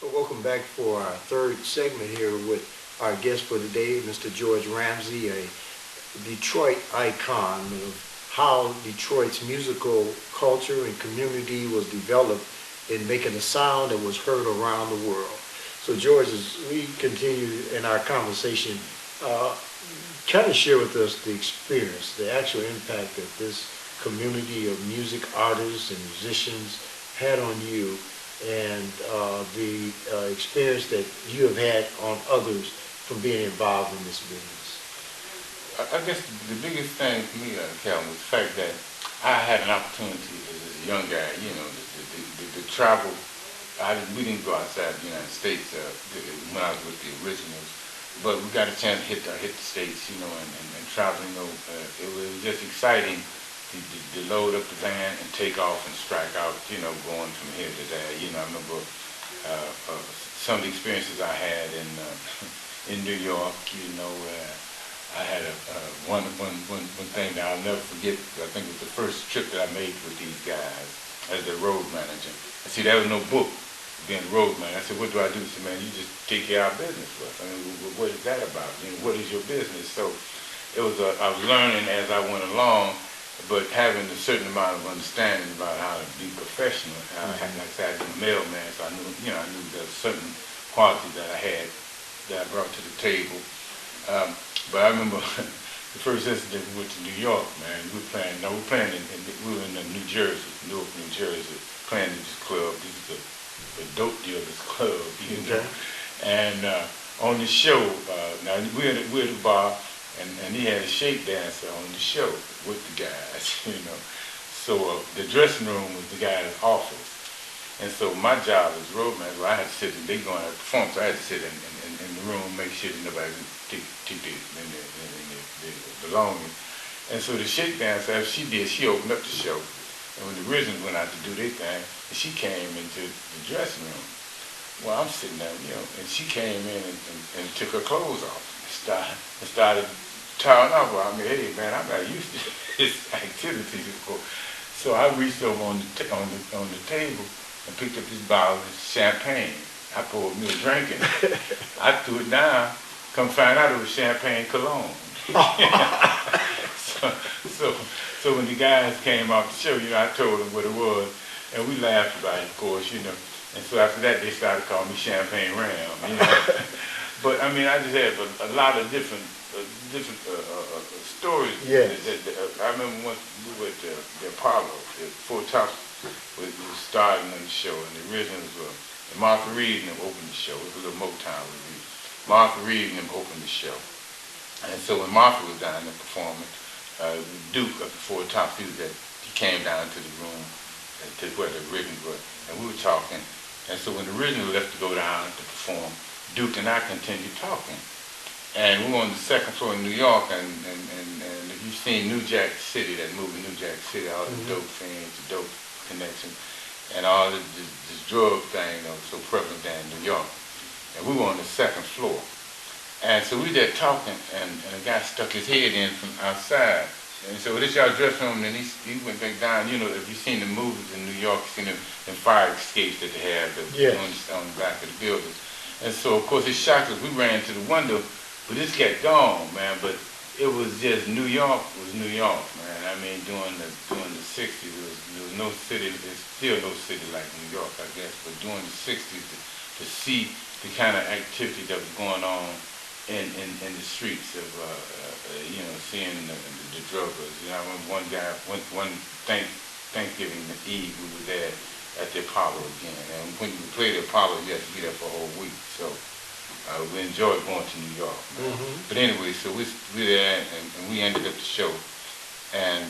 Well, welcome back for our third segment here with our guest for today, Mr. George Ramsey, a Detroit icon of how Detroit's musical culture and community was developed in making a sound that was heard around the world. So, George, as we continue in our conversation, uh, kind of share with us the experience, the actual impact that this community of music artists and musicians had on you and the experience that you have had on others from being involved in this business. I guess the biggest thing for me, Calvin, was the fact that I had an opportunity as a young guy, to travel. We didn't go outside the United States when I was with the originals, but we got a chance to hit the States, and travel. It was just exciting to load up the van and take off and strike out, going from here to there. I remember some of the experiences I had in New York. I had one thing that I'll never forget. I think it was the first trip that I made with these guys as their road manager. I see there was no book being the road manager. I said, what do I do? He said, man, you just take care of our business for us. I mean, what is that about? What is your business? So I was learning as I went along, but having a certain amount of understanding about how to be professional. Like I said, I was a mailman, so I knew there were certain qualities that I had that I brought to the table. But I remember the first incident we went to New York, man. We were playing we were in New Jersey, Newark, New Jersey, playing in this club. This is the dope dealers club, Okay. And on the show, now we're at the bar, and he had a shake dancer on the show with the guys, So the dressing room was the guy's office. And so my job as road manager, I had to sit, they going to perform, so I had to sit in the room, make sure that nobody would take their belongings. And so the shake dancer, after she opened up the show. And when the originals went out to do their thing, she came into the dressing room. Well, I'm sitting there, and she came in and took her clothes off and started tying off. Well, I mean, hey man, I'm not used to this activity before. So I reached over on the table and picked up this bottle of champagne. I poured me a drink in it. I threw it down. Come find out it was champagne cologne. so when the guys came off the show, I told them what it was, and we laughed about it, of course, And so after that, they started calling me Champagne Ram, But I mean, I just had a lot of different stories. Yes. I remember once we were at the Apollo, the Four Tops was starting on the show, and the originals were, and Martha Reed and them opened the show. It was a little Motown review. Martha Reed and them opened the show. And so when Martha was down there performing, Duke of the Four Tops, he came down to the room to where the originals were, and we were talking. And so when the original left to go down to perform, Duke and I continued talking. And we were on the second floor in New York, and if you've seen New Jack City, that movie New Jack City, all the dope things, the dope connection, and all this drug thing that was so prevalent down in New York. And we were on the second floor. And so we there talking, and a guy stuck his head in from outside. And so this y'all dressing room, and he went back down. If you've seen the movies in New York, you've seen them fire escapes that they have on the back of the building. And so, of course, it shocked us. We ran to the window, but this cat gone, man. But it was just New York was New York, man. I mean, during the 60s, there was no city. There's still no city like New York, I guess. But during the 60s, to see the kind of activity that was going on in the streets of seeing the druggers. I remember one Thanksgiving Eve we were there at the Apollo again, and when you play the Apollo, you have to be there for a whole week. So we enjoyed going to New York. But anyway, so we there, and we ended up the show, and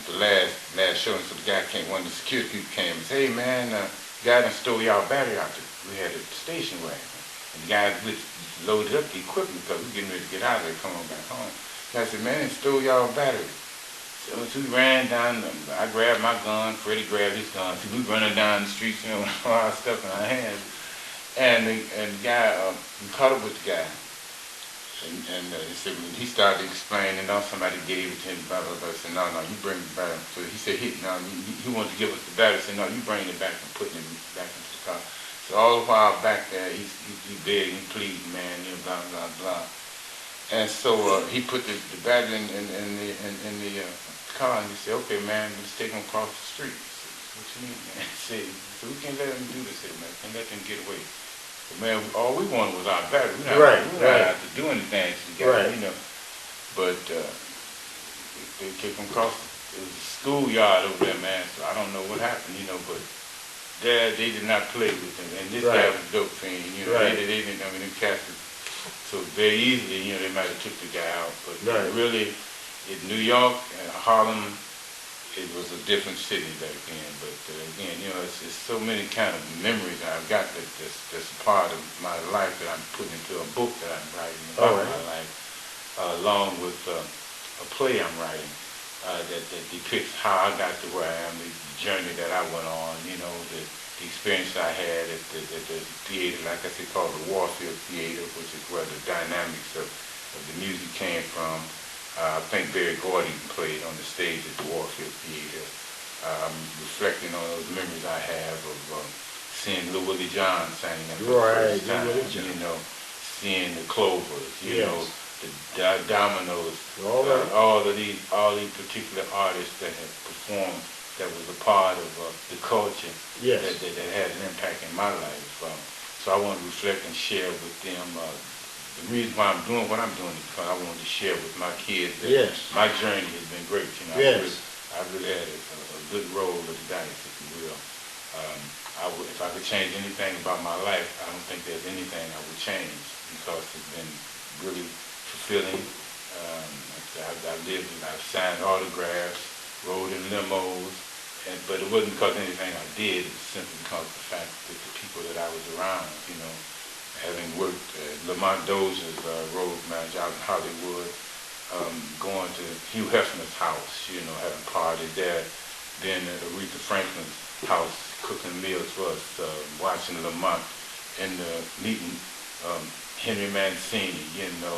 the last show, and so the guy came, one of the security people came and said, hey man, the guy done stole y'all battery out there. We had a station wagon. And the guys loaded up the equipment because we getting ready to get out of there, come on back home. And I said, man, they stole y'all battery. So we ran down, I grabbed my gun, Freddie grabbed his gun. So we running down the streets, with all our stuff in our hands. And the guy, we caught up with the guy. And he said, he started explaining, somebody gave it to him, blah, blah, blah. I said, no, you bring it back. So he said, he wanted to give us the battery. I said, no, you bring it back and put it back into the car. So all the while back there, he begging, pleading, man, you know, blah blah blah. And so he put the battery in the car, and he said, "Okay, man, let's take him across the street." I said, "What you mean, man?" He said, "So we can't let him do this, here, man. Can't let them get away." But man, all we wanted was our battery. We're not out to do anything together, you know. But they took him across. It was a schoolyard over there, man. So I don't know what happened, you know, but. They did not play with him, and this guy was a dope fiend. You know, they didn't. I mean, they cast it so very easily. You know, they might have took the guy out, but really, in New York and Harlem, it was a different city back then. But again, you know, it's so many kind of memories I've got that's a part of my life that I'm putting into a book that I'm writing about my life, along with a play I'm writing. That depicts how I got to where I am, the journey that I went on, you know, the experience I had at the theater, like I said, called the Warfield Theater, which is where the dynamics of the music came from. I think Barry Gordy played on the stage at the Warfield Theater. I'm reflecting on those memories I have of seeing Lil Willie John singing for the first time, you know, seeing the Clovers, you know, the Dominoes, all these particular artists that have performed that was a part of the culture that had an impact in my life. So I want to reflect and share with them. The reason why I'm doing what I'm doing is because I want to share with my kids that my journey has been great. You know, I really had a good roll of the dice, if you will. If I could change anything about my life, I don't think there's anything I would change because it's been really fulfilling. I've signed autographs, rode in limos, but it wasn't because of anything I did. It was simply because of the fact that the people that I was around, you know, having worked at Lamont Dozier's road manager out in Hollywood, going to Hugh Hefner's house, you know, having parties there, then at Aretha Franklin's house, cooking meals for us, watching Lamont in the meeting. Henry Mancini, you know,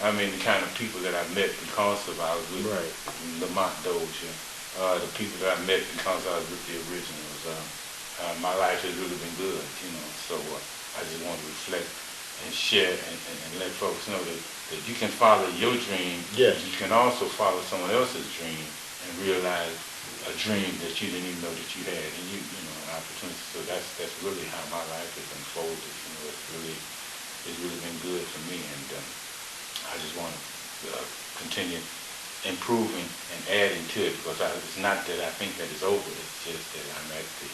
I mean the kind of people that I met because of I was with Lamont Dozier, the people that I met because I was with the originals. My life has really been good, you know, so I just want to reflect and share and let folks know that you can follow your dream, you can also follow someone else's dream and realize a dream that you didn't even know that you had, and you know, an opportunity. So that's really how my life has unfolded, you know, it's really been good for me, and I just want to continue improving and adding to it because it's not that I think that it's over, it's just that I'm at the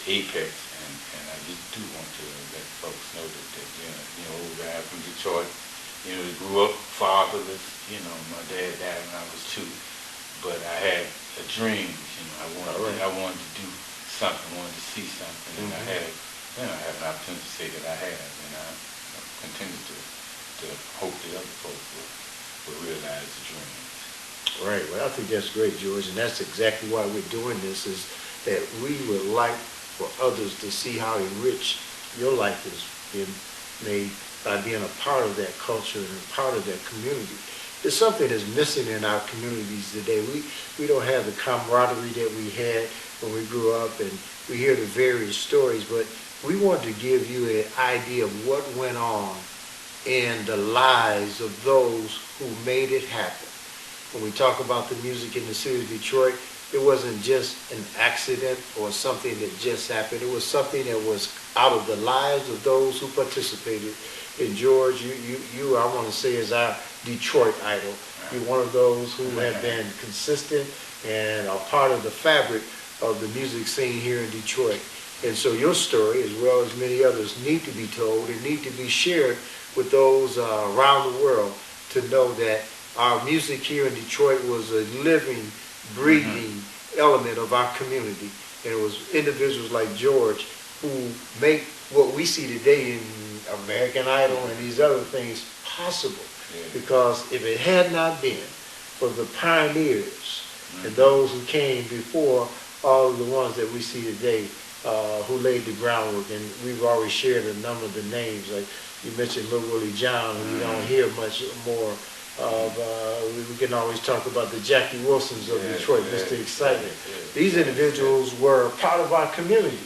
apex, and I just do want to let folks know that you know, the guy from Detroit, you know, grew up fatherless, you know, my dad died when I was 2, but I had a dream, you know, I wanted to do something, wanted to see something, and I had an opportunity to say that I have, and I continue to hope that other folks will realize the dreams. Right. Well, I think that's great, George, and that's exactly why we're doing this, is that we would like for others to see how enriched your life has been made by being a part of that culture and a part of that community. There's something that's missing in our communities today. We don't have the camaraderie that we had when we grew up, and we hear the various stories, but we want to give you an idea of what went on in the lives of those who made it happen. When we talk about the music in the city of Detroit, it wasn't just an accident or something that just happened. It was something that was out of the lives of those who participated. And George, you I want to say, is our Detroit idol. You're one of those who have been consistent and are part of the fabric of the music scene here in Detroit. And so your story, as well as many others, need to be told and need to be shared with those around the world to know that our music here in Detroit was a living, breathing element of our community. And it was individuals like George who make what we see today in American Idol and these other things possible. Because if it had not been for the pioneers and those who came before all of the ones that we see today, who laid the groundwork, and we've already shared a number of the names. Like you mentioned Lil Willie John, who we don't hear much more of. We can always talk about the Jackie Wilsons of Detroit, Mr. Excitement. These individuals were part of our community,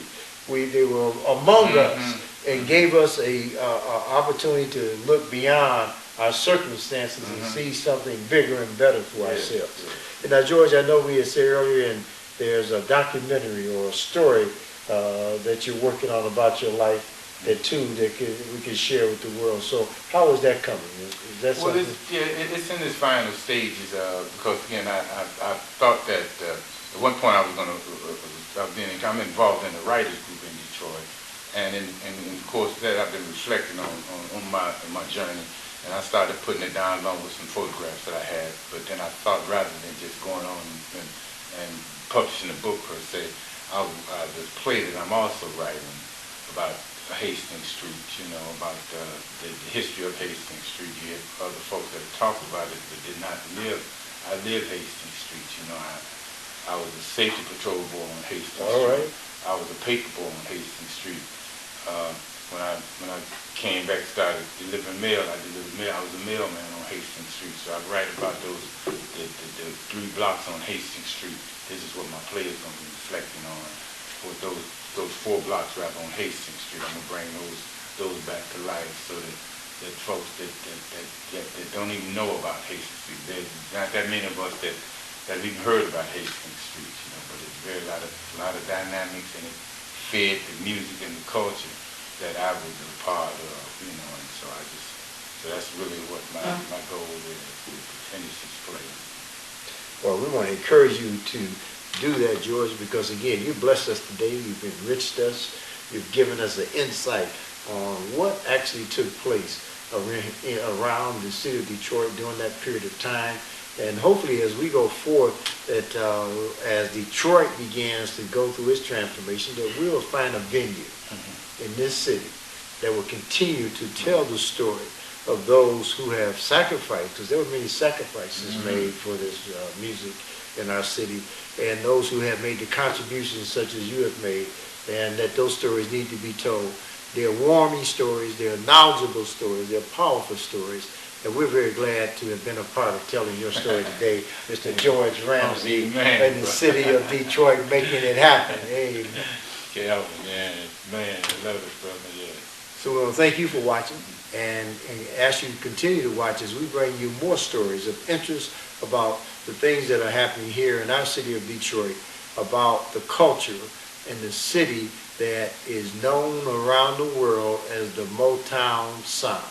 they were among us and gave us a opportunity to look beyond our circumstances and see something bigger and better for ourselves. And now, George, I know we had said earlier, and there's a documentary or a story that you're working on about your life that we can share with the world. So how is that coming? Is that Well, something? it's in its final stages because again, I thought that at one point I'm involved in a writers group in Detroit, and of course that I've been reflecting on my journey, and I started putting it down along with some photographs that I had. But then I thought rather than just going on and publishing a book per se, I just play that I'm also writing about Hastings Street, about the history of Hastings Street. You have other folks that have talked about it but did not live. I live Hastings Street, I was a safety patrol boy on Hastings Street. Right. I was a paper boy on Hastings Street. When I came back, started delivering mail, I was a mailman on Hastings Street. So I write about the 3 blocks on Hastings Street. This is what my play is going to be reflecting on. With those 4 blocks right on Hastings Street, I'm gonna bring those back to life so that folks that don't even know about Hastings Street. There's not that many of us that even heard about Hastings Street, but it's very a lot of dynamics, and it fed the music and the culture that I was a part of, and so that's really what my goal is, to finish this play. Well, we want to encourage you to do that, George, because again, you blessed us today. You've enriched us. You've given us an insight on what actually took place around the city of Detroit during that period of time. And hopefully, as we go forth, that as Detroit begins to go through its transformation, that we'll find a venue in this city that will continue to tell the story of those who have sacrificed, because there were many sacrifices made for this music in our city, and those who have made the contributions such as you have made, and that those stories need to be told. They're warming stories, they're knowledgeable stories, they're powerful stories, and we're very glad to have been a part of telling your story today, Mr. George Ramsey, in the city of Detroit, making it happen. Amen. Man, I love it, brother, yeah. So we want to thank you for watching, and ask you to continue to watch as we bring you more stories of interest about the things that are happening here in our city of Detroit, about the culture and the city that is known around the world as the Motown sound.